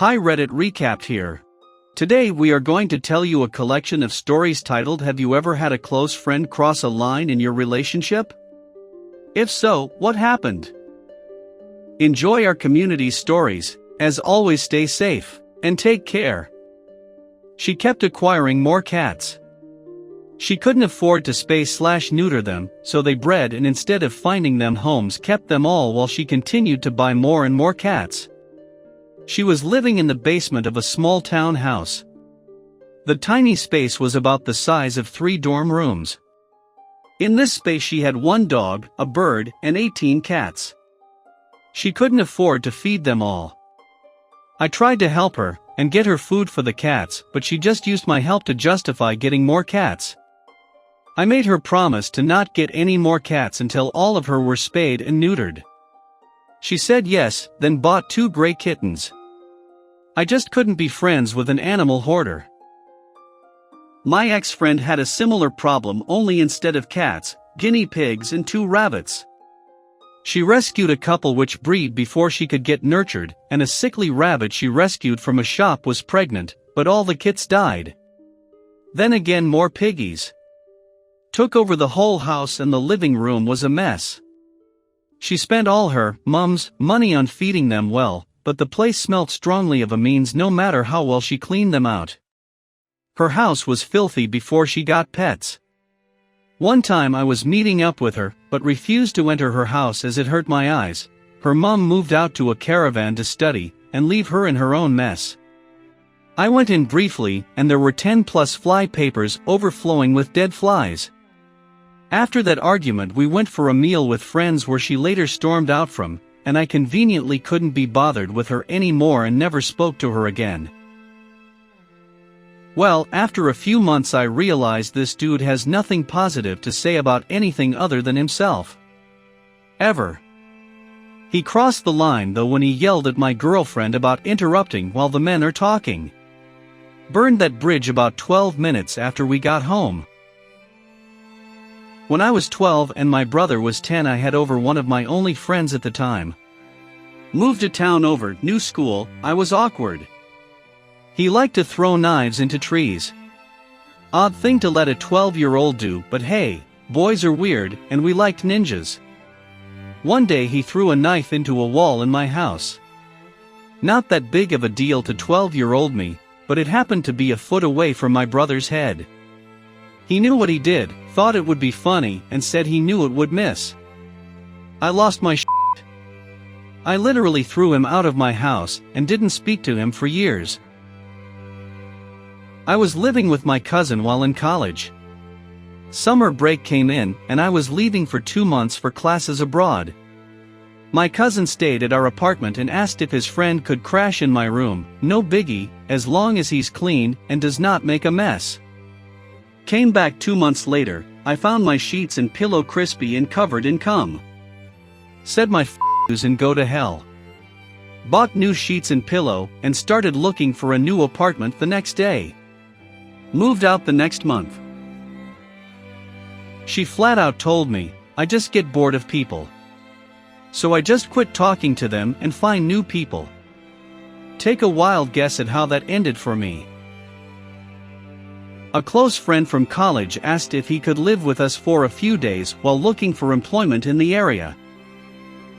Hi Reddit, recapped here. Today we are going to tell you a collection of stories titled Have You Ever Had a Close Friend Cross a Line in Your Relationship? If so, what happened? Enjoy our community's stories. As always, stay safe and take care. She kept acquiring more cats. She couldn't afford to spay/neuter them, so they bred and instead of finding them homes kept them all while she continued to buy more and more cats. She was living in the basement of a small town house. The tiny space was about the size of 3 dorm rooms. In this space she had 1 dog, a bird, and 18 cats. She couldn't afford to feed them all. I tried to help her and get her food for the cats, but she just used my help to justify getting more cats. I made her promise to not get any more cats until all of her were spayed and neutered. She said yes, then bought 2 gray kittens. I just couldn't be friends with an animal hoarder. My ex-friend had a similar problem, only instead of cats, guinea pigs and 2 rabbits. She rescued a couple which breed before she could get nurtured, and a sickly rabbit she rescued from a shop was pregnant, but all the kits died. Then again more piggies took over the whole house and the living room was a mess. She spent all her mom's money on feeding them well, but the place smelt strongly of amines no matter how well she cleaned them out. Her house was filthy before she got pets. One time I was meeting up with her, but refused to enter her house as it hurt my eyes. Her mom moved out to a caravan to study, and leave her in her own mess. I went in briefly, and there were 10+ fly papers overflowing with dead flies. After that argument we went for a meal with friends where she later stormed out from, and I conveniently couldn't be bothered with her anymore and never spoke to her again. Well, after a few months I realized this dude has nothing positive to say about anything other than himself. Ever. He crossed the line though when he yelled at my girlfriend about interrupting while the men are talking. Burned that bridge about 12 minutes after we got home. When I was 12 and my brother was 10 I had over one of my only friends at the time. Moved to town over, new school, I was awkward. He liked to throw knives into trees. Odd thing to let a 12-year-old do, but hey, boys are weird, and we liked ninjas. One day he threw a knife into a wall in my house. Not that big of a deal to 12-year-old me, but it happened to be a foot away from my brother's head. He knew what he did, thought it would be funny, and said he knew it would miss. I lost my shit. I literally threw him out of my house, and didn't speak to him for years. I was living with my cousin while in college. Summer break came in, and I was leaving for 2 months for classes abroad. My cousin stayed at our apartment and asked if his friend could crash in my room, no biggie, as long as he's clean and does not make a mess. Came back 2 months later, I found my sheets and pillow crispy and covered in cum. Said my f***s and go to hell. Bought new sheets and pillow, and started looking for a new apartment the next day. Moved out the next month. She flat out told me, I just get bored of people. So I just quit talking to them and find new people. Take a wild guess at how that ended for me. A close friend from college asked if he could live with us for a few days while looking for employment in the area.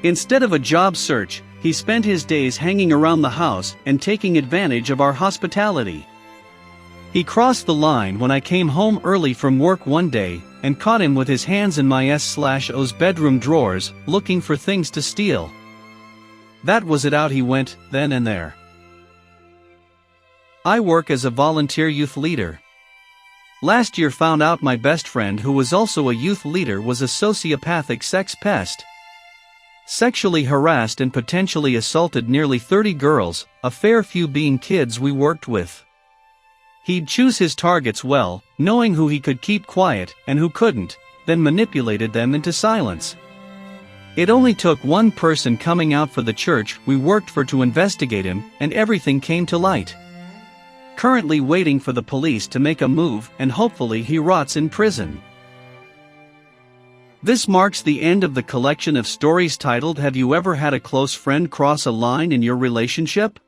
Instead of a job search, he spent his days hanging around the house and taking advantage of our hospitality. He crossed the line when I came home early from work one day, and caught him with his hands in my S/O's bedroom drawers, looking for things to steal. That was it, out he went, then and there. I work as a volunteer youth leader. Last year found out my best friend who was also a youth leader was a sociopathic sex pest. Sexually harassed and potentially assaulted nearly 30 girls, a fair few being kids we worked with. He'd choose his targets well, knowing who he could keep quiet and who couldn't, then manipulated them into silence. It only took one person coming out for the church we worked for to investigate him, and everything came to light. Currently waiting for the police to make a move, and hopefully he rots in prison. This marks the end of the collection of stories titled Have You Ever Had a Close Friend Cross a Line in Your Relationship?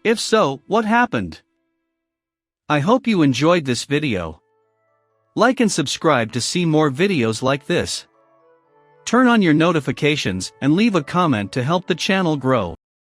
If so, what happened? I hope you enjoyed this video. Like and subscribe to see more videos like this. Turn on your notifications and leave a comment to help the channel grow.